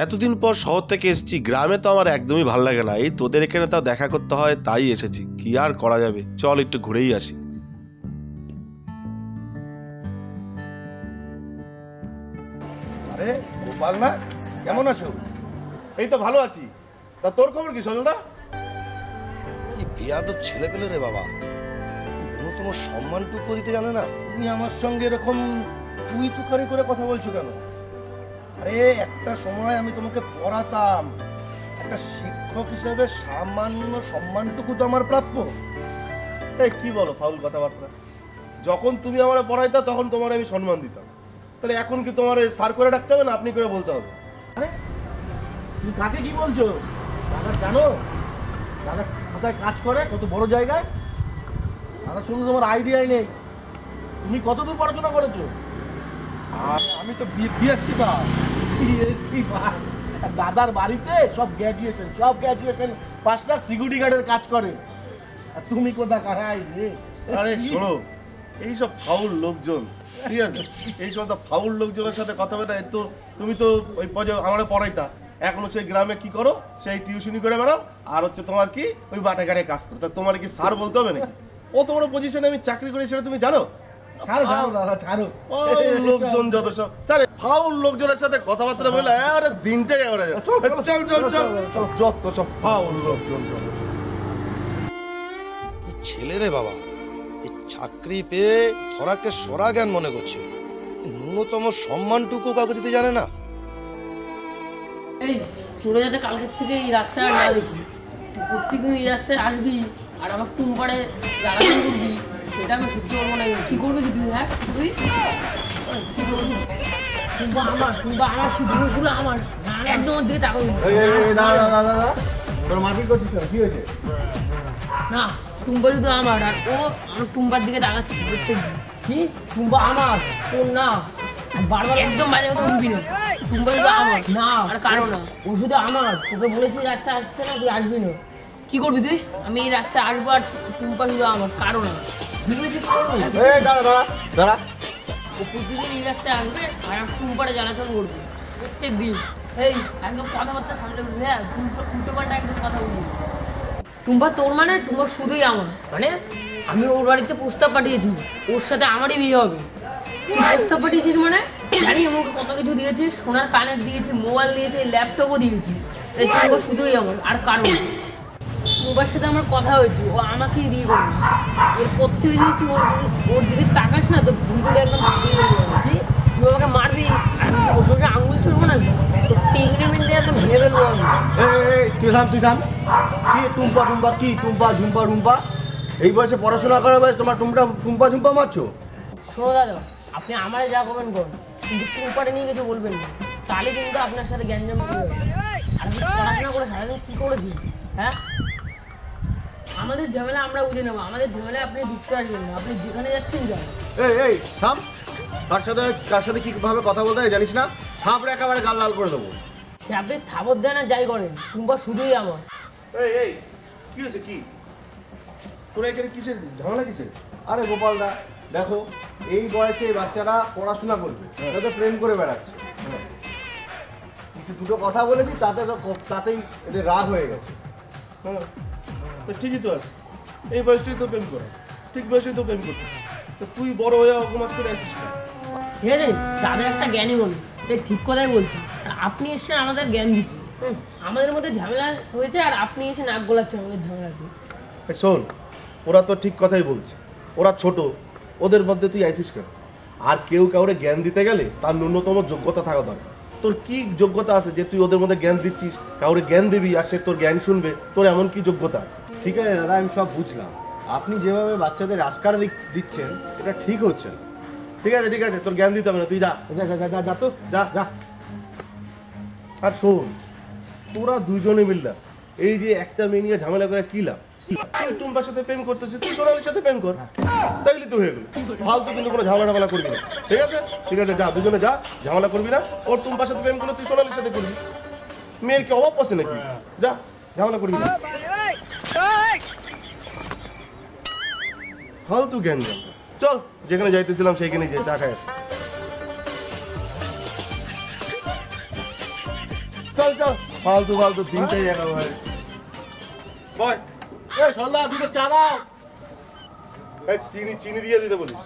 এতদিন পর শহর থেকে এসেছি, গ্রামে তো আমার একদমই ভালো লাগে না। এই তোদের এখানে তাও দেখা করতে হয় তাই এসেছি, কি আর করা যাবে, চল একটু ঘুরেই আসি। আরে গোপাল না, কেমন আছো? এই তো ভালো আছি। তা তোর খবর কি সজলদা? এই বেয়াদব ছেলে পেলে রে বাবা, ন্যূনতম সম্মানটুকু দিতে জানে না। তুমি আমার সঙ্গে এরকম তুই তুকারি করে কথা বলছো কেন? আরে একটা সময় আমি তোমাকে পড়াতাম, একটা শিক্ষক হিসেবে সামান্য সম্মানটুকু তো আমার প্রাপ্য। এই কি বলো ফাউল কথাবার্তা? যখন তুমি আমার পড়াইতা তখন তোমার আমি সম্মান দিতাম, তাহলে এখন কি তোমার স্যার করে ডাকতে হবে না আপনি করে বলতে হবে? আরে তুমি কাকে কি বলছো? দাদা জানো দাদা কোথায় কাজ করে, কত বড় জায়গায়? দাদা শুনে তোমার আইডিয়াই নেই। তুমি কতদূর পড়াশোনা করেছো? আমি তো বিএসসি পাস। দাদার বাড়িতে সব গ্র্যাজুয়েশন পাঁচটা সিকিউরিটি গার্ডের কাজ করে। আর তুমি কোথায় কারাই রে? আরে শোনো, এইসব ফাউল লোকজন, ঠিক আছে, এইসব তো ফাউল লোকজনের সাথে কথা বলে তো তুমি তো ওই আমার পড়াইতা, এখনো সেই গ্রামে কি করো, সেই টিউশনি করে বেড়াও, আর হচ্ছে তোমার কি ওই বাটে গাড়ে কাজ করতে। তোমার কি স্যার বলতে হবে নাকি? অত বড় পজিশনে আমি চাকরি করি সেটা তুমি জানো? লোকজন যত সব ফাউল লোকজনের সাথে কথাবার্তা বলে আরে দিনটাই চল চল চল যত সব ফাউল লোকজন। ছেলে রে বাবা, এই চাকরি পেয়ে ধরাকে সরা জ্ঞান মনে করছে, ন্যূনতম সম্মানটুকু কাউকে দিতে জানে না। এই তোরা যাতে কালকের থেকে এই রাস্তায় না দেখি, প্রত্যেকদিন এই রাস্তায় আসবি আর আমার টুম্পাড়ে জ্বালাতন করবি, সেটা আমি সহ্য করবো না। কি করবি কি তুই? হ্যাঁ তুই কি করবি? টুম্পা আমার শুধু আমার, একদম ওর দিকে টাকা মারপিট করছিস কি হয়েছে? না, টুম্পা শুধু আমার, আর ও আমার টুম্পার দিকে তাকাচ্ছে প্রত্যেকদিন। কি টুম্পা আমার, তোর না? বারবার একদম বাজে কথা বলবি না। টুম্পা শুধু আমার না, আর কারো না, ও শুধু আমার। তোকে বলেছি রাস্তায় আসতে না, তুই আসবি না। কি করবি তুই? আমি এই রাস্তায় আসবো আর টুম্পা শুধু আমার, কারো না। দাঁড়া, ও প্রতিদিন এই রাস্তায় আসবে আর টুম্পাটা জ্বালাতন করবে প্রত্যেক দিন। এই একদম কথাবার্তা সামনে বলবি, হ্যাঁ উল্টো পাল্টা একদম কথা বলবি। টুম্পা তোর মানে? টুম্পা শুধুই আমার মানে? আমি ওর বাড়িতে প্রস্তাব পাঠিয়েছি, ওর সাথে আমারই বিয়ে হবে। প্রস্তাব পাঠিয়েছিস মানে? জানি আমাকে কত কিছু দিয়েছে, সোনার কানের দিয়েছে, মোবাইল দিয়েছে, ল্যাপটপও দিয়েছি। তাই টুম্পা শুধুই আমার, আর কারণ টুম্পার সাথে আমার কথা হয়েছে, ও আমাকেই বিয়ে করবে। এরপর থেকে যদি তুই ওর দিকে তাকাস না তো ভুল করে একদম কি তুই আমাকে মারবি আর ওর আঙুল ছুড়বো না, তো টেকনিমেন্টে একদম ভেবে ফেলবো আমি। তুই থাম কি টুম্পা কি টুম্পা রুম্পা? এই বয়সে পড়াশোনা করার বয়স তোমার টুম্পা মারছো? শোনো দাদা, আপনি আমারে যা করবেন করুন, কিন্তু টুম্পাটা নিয়ে কিছু বলবেন না, তাহলে কিন্তু আপনার সাথে গ্যাঞ্জাম হবে। আর আমি পড়াশোনা করে সারাদিন কী করেছি? হ্যাঁ, আমাদের ঝামেলা আমরা বুঝে নেবো, আমাদের ঝামেলা আপনি ঢুকতে আসবেন না, আপনি যেখানে যাচ্ছেন যান। এই থাম, কার সাথে কিভাবে কথা বলতে হয় জানিস না? থাপড়ে একেবারে গাল লাল করে দেবো। সে আপনি থাবর দেন আর যাই করেন, টুম্পা শুধুই আমার। এই কি হয়েছে? কি তোরা এখানে কিসের ঝামেলা কিসের? আরে গোপাল দা দেখো, এই বয়সে বাচ্চারা পড়াশোনা করবে, তাদের প্রেম করে বেড়াচ্ছে। দুটো কথা বলেছি তাতেই এদের রাগ হয়ে গেছে। হ্যাঁ ঠিকই তো আছে, এই বয়সটাই তো প্রেম করা, ঠিক বয়সেই তো প্রেম করতে। তো তুই বড় হয়ে অপমাস করে আসিস না। ঠিক আছে, দাদা একটা জ্ঞানী বলছে, তাই ঠিক কথাই বলছে। আর আপনি এসছেন আমাদের জ্ঞান দিতে। আমাদের মধ্যে ঝামেলা হয়েছে আর আপনি এসে নাক গলাচ্ছেন আমাদের ঝামেলাতে। শোন, ওরা তো ঠিক কথাই বলছে, ওরা ছোট, ওদের মধ্যে তুই আইসিস কেন? আর কেউ কাউরে জ্ঞান দিতে গেলে তার ন্যূনতম যোগ্যতা থাকা দরকার। তোর কি যোগ্যতা আছে যে তুই ওদের মধ্যে জ্ঞান দিচ্ছিস? কাউরে জ্ঞান দিবি আর সে তোর জ্ঞান শুনবে, তোর এমন কি যোগ্যতা আছে? ঠিক আছে দাদা, আমি সব বুঝলাম, আপনি যেভাবে বাচ্চাদের আস্কার দিচ্ছেন এটা ঠিক হচ্ছে না। ঠিক আছে, তোর জ্ঞান দিতে হবে না, তুই যা তো যা। আর শোন, তোরা দুজনে মিললা এই যে একটা মেয়ে নিয়ে ঝামেলা করে কি লাভ? তুই টুম্পার সাথে প্রেম করতেছিস, তুই সোনালির সাথে প্রেম কর, তাইলে তো হয়ে গেল। ফালতু কিন্তু কোনো ঝামেলা করবি না, ঠিক আছে? যা, দুজনে যা, ঝামেলা করবি না। ওর টুম্পার সাথে প্রেম করলে তুই সোনালির সাথে করবি। মেয়ের কি অভাব আছে নাকি? যা, ঝামেলা করবি না, ফালতু জ্ঞান। চল, যেখানে যাইতেছিলাম সেইখানে গিয়ে চা খাই। চল চল, ফালতু ফালতু তিনটেই একেবারে। বয় এই সন্ধ্যা দুটো চা দাও। চিনি চিনি দিয়ে দিতে বলিস।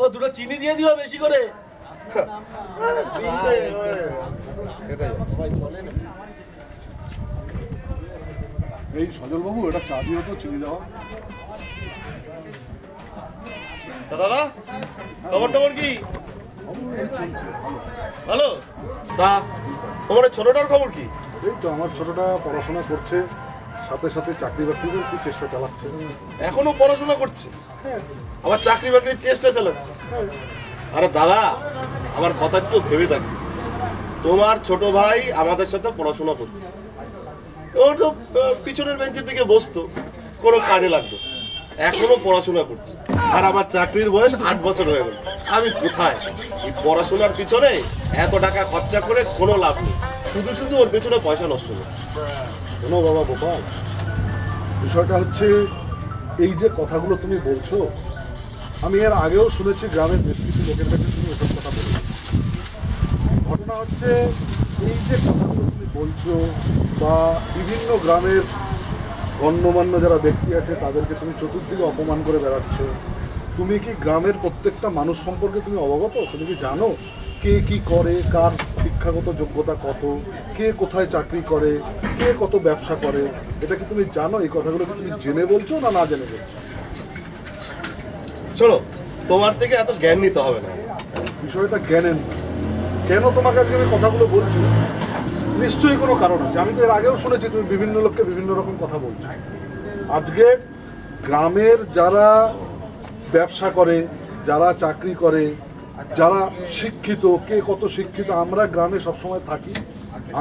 ও দুটো চিনি দিয়ে দিও বেশি করে। এই সজল বাবু, এটা চা দিও তো, চিনি দাও। তা দাদা খবর টবর কি ভালো? তা তোমার এই ছোটটার খবর কি? এই তো আমার ছোটটা পড়াশোনা করছে, সাথে সাথে চাকরি বাকরিরও খুব চেষ্টা চালাচ্ছে। এখনো পড়াশোনা করছে, আবার চাকরি বাকরির চেষ্টা চালাচ্ছে? আরে দাদা, আমার কথা একটু ভেবে থাকবে। তোমার ছোট ভাই আমাদের সাথে পড়াশোনা করতো, ও তো পিছনের বেঞ্চের দিকে বসতো, কোনো কাজে লাগতো। এখনো পড়াশোনা করছে, আর আমার চাকরির বয়স 8 বছর হয়ে গেল। আমি কোথায়? এই পড়াশোনার পিছনে এত টাকা খরচা করে কোনো লাভ নেই, শুধু শুধু ওর পেছনে পয়সা নষ্ট করে। শোনো বাবা গোপাল, বিষয়টা হচ্ছে এই যে কথাগুলো তুমি বলছো, আমি এর আগেও শুনেছি গ্রামের বেশ কিছু লোকের কাছে তুমি ওসব কথা বলেছো। ঘটনা হচ্ছে এই যে কথাগুলো তুমি বলছো, বা বিভিন্ন গ্রামের গণ্যমান্য যারা ব্যক্তি আছে তাদেরকে তুমি চতুর্দিকে অপমান করে বেড়াচ্ছ। তুমি কি গ্রামের প্রত্যেকটা মানুষ সম্পর্কে তুমি অবগত? তুমি কি জানো কে কি করে, কার শিক্ষাগত যোগ্যতা কত, কে কোথায় চাকরি করে, কে কত ব্যবসা করে? এটা কি তুমি জানো? এই কথাগুলো কি তুমি জেনে বলছো না না জেনে বলছো? শোনো, তোমার থেকে এত জ্ঞান নিতে হবে না। বিষয়টা জ্ঞানের না। কেন তোমাকে আজকে আমি কথাগুলো বলছি, নিশ্চয়ই কোনো কারণ আছে। আমি তো এর আগেও শুনেছি তুমি বিভিন্ন লোককে বিভিন্ন রকম কথা বলছো। আজকে গ্রামের যারা ব্যবসা করে, যারা চাকরি করে, যারা শিক্ষিত, কে কত শিক্ষিত, আমরা গ্রামে সবসময় থাকি,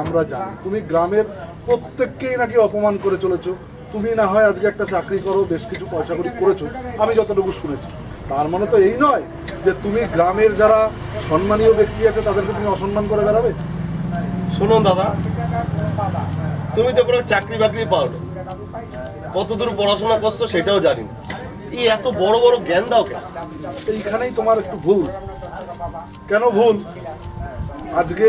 আমরা জানি। তুমি গ্রামের প্রত্যেককেই নাকি অপমান করে চলেছো। তুমি না হয় আজকে একটা চাকরি করো, বেশ কিছু পয়সা করি করেছো, আমি যতটুকু শুনেছি। তার মানে তো এই নয় যে তুমি গ্রামের যারা সম্মানীয় ব্যক্তি আছে তাদেরকে তুমি অসম্মান করে বেড়াবে। শোনো দাদা, তুমি তো কোনো চাকরি বাকরি পাও না, কতদূর পড়াশোনা করছো সেটাও জানি না। এই এত বড় বড় জ্ঞান দাও কেন? এইখানেই তোমার একটু ভুল। কেন ভুল? আজকে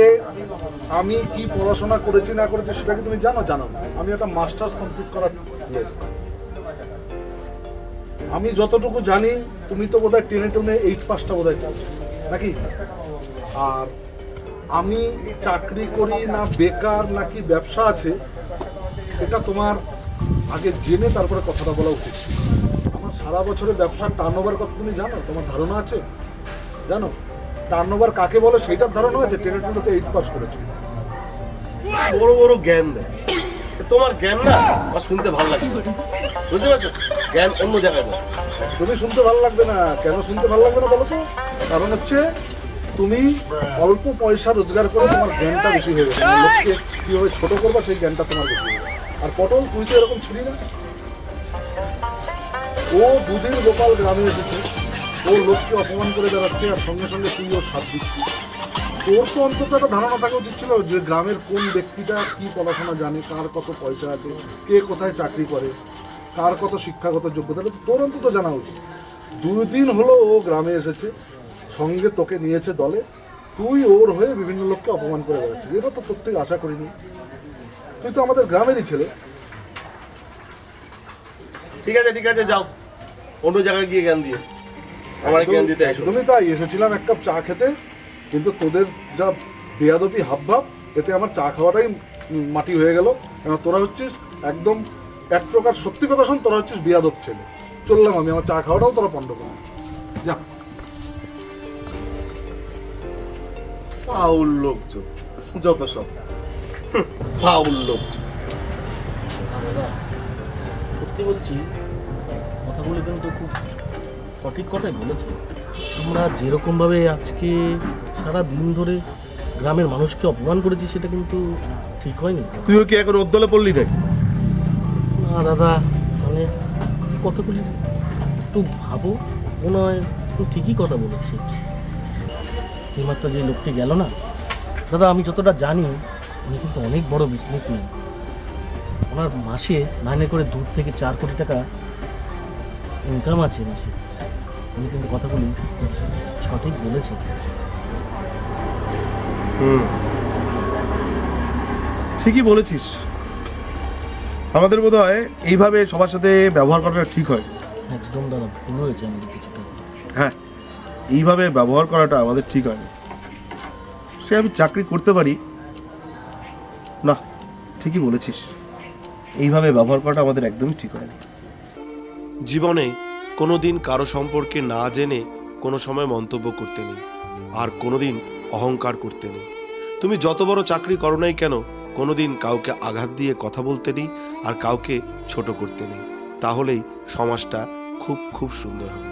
আমি কি পড়াশোনা করেছি না করেছি সেটা কি তুমি জানো? জানো না। আমি একটা মাস্টার্স কমপ্লিট করার লোক। আমি যতটুকু জানি, তুমি তো বোধহয় 10-এ 8 পাসটা বোধহয় করছো নাকি? আর আমি চাকরি করি না বেকার নাকি ব্যবসা আছে, এটা তোমার আগে জেনে তারপরে কথাটা বলা উচিত। আমার সারা বছরের ব্যবসার টার্নওভার কথা তুমি জানো? তোমার ধারণা আছে? জানো টার্নওভার কাকে বলে সেইটার ধারণা আছে? 10-এ 8 পাস করেছো। বড় বড় জ্ঞান দেয়, তোমার জ্ঞান না আমার শুনতে ভালো লাগছে, বুঝতে পারছো? জ্ঞান অন্য জায়গায় দেয়। তুমি শুনতে ভালো লাগবে না। কেন শুনতে ভালো লাগবে না বলো তো? কারণ হচ্ছে তুমি অল্প পয়সা রোজগার করে তোমার জ্ঞানটা বেশি হয়ে গেছে। লোককে কীভাবে ছোট করবা সেই জ্ঞানটা তোমার বেশি হয়ে গেছে। আর পটল, তুই তো এরকম ছিলি না। ও দুদিন গোপাল গ্রামে এসেছে, ও লোককে অপমান করে বেড়াচ্ছে, আর সঙ্গে সঙ্গে তুই ওর সাথ দিচ্ছিস। তোর তো অন্তত একটা ধারণা থাকা উচিত ছিল যে গ্রামের কোন ব্যক্তিটা কি পড়াশোনা জানে, কার কত পয়সা আছে, কে কোথায় চাকরি করে, কার কত শিক্ষাগত যোগ্যতা, তোর অন্তত জানা উচিত। 2 দিন হলো ও গ্রামে এসেছে, সঙ্গে তোকে নিয়েছে দলে, তুই ওর হয়ে বিভিন্ন লোককে অপমান করে বেড়াচ্ছিস। এটা তো তোর থেকে আশা করিনি। তুই তো আমাদের গ্রামেরই ছেলে। ঠিক আছে ঠিক আছে, যাও অন্য জায়গায় গিয়ে জ্ঞান দিয়ে আমার জ্ঞান দিতে আসো। একদমই তাই। এসেছিলাম এক কাপ চা খেতে, কিন্তু তোদের যা বেয়াদবি হাবভাব, এতে আমার চা খাওয়াটাই মাটি হয়ে গেল। কেন তোরা হচ্ছিস একদম এক প্রকার, সত্যি কথা শোন, তোরা হচ্ছিস বেয়াদব ছেলে। চললাম আমি, আমার চা খাওয়াটাও তোরা পণ্ড করো। যা। ফাউল লোকজন, যত সব ফাউল লোকজন। সত্যি বলছি, কথাগুলো কিন্তু খুব সঠিক কথাই বলেছে। আমরা যেরকমভাবে আজকে সারা দিন ধরে গ্রামের মানুষকে অপমান করেছি, সেটা কিন্তু ঠিক হয়নি। তুইও কি এখন উদ্দলে পড়লি নাকি? না দাদা, মানে কথাগুলি একটু ভাবো, মনে হয় তুমি ঠিকই কথা বলেছি। এইমাত্র যে লোকটি গেল না দাদা, আমি যতটা জানি উনি কিন্তু অনেক বড় বিজনেসম্যান। ওনার মাসে মাইনে করে 2 থেকে 4 কোটি টাকা ইনকাম আছে মাসে। উনি কিন্তু কথাগুলি সঠিক বলেছেন। ঠিকই বলেছিস, আমাদের বোধ হয় এইভাবে সবার সাথে ব্যবহার করাটা ঠিক হয়। একদম দাদা, ভুল হয়েছে আমাদের কিছুটা। হ্যাঁ, এইভাবে ব্যবহার করাটা আমাদের ঠিক হয়নি। সে আমি চাকরি করতে পারি না, ঠিকই বলেছিস, এইভাবে ব্যবহার করাটা আমাদের একদমই ঠিক হয়নি। জীবনে কোনোদিন কারো সম্পর্কে না জেনে কোনো সময় মন্তব্য করতে নেই, আর কোনোদিন অহংকার করতে নেই। তুমি যত বড় চাকরি করো নাই কেন, কোনোদিন কাউকে আঘাত দিয়ে কথা বলতে নেই, আর কাউকে ছোট করতে নেই। তাহলেই সমাজটা খুব খুব সুন্দর হবে।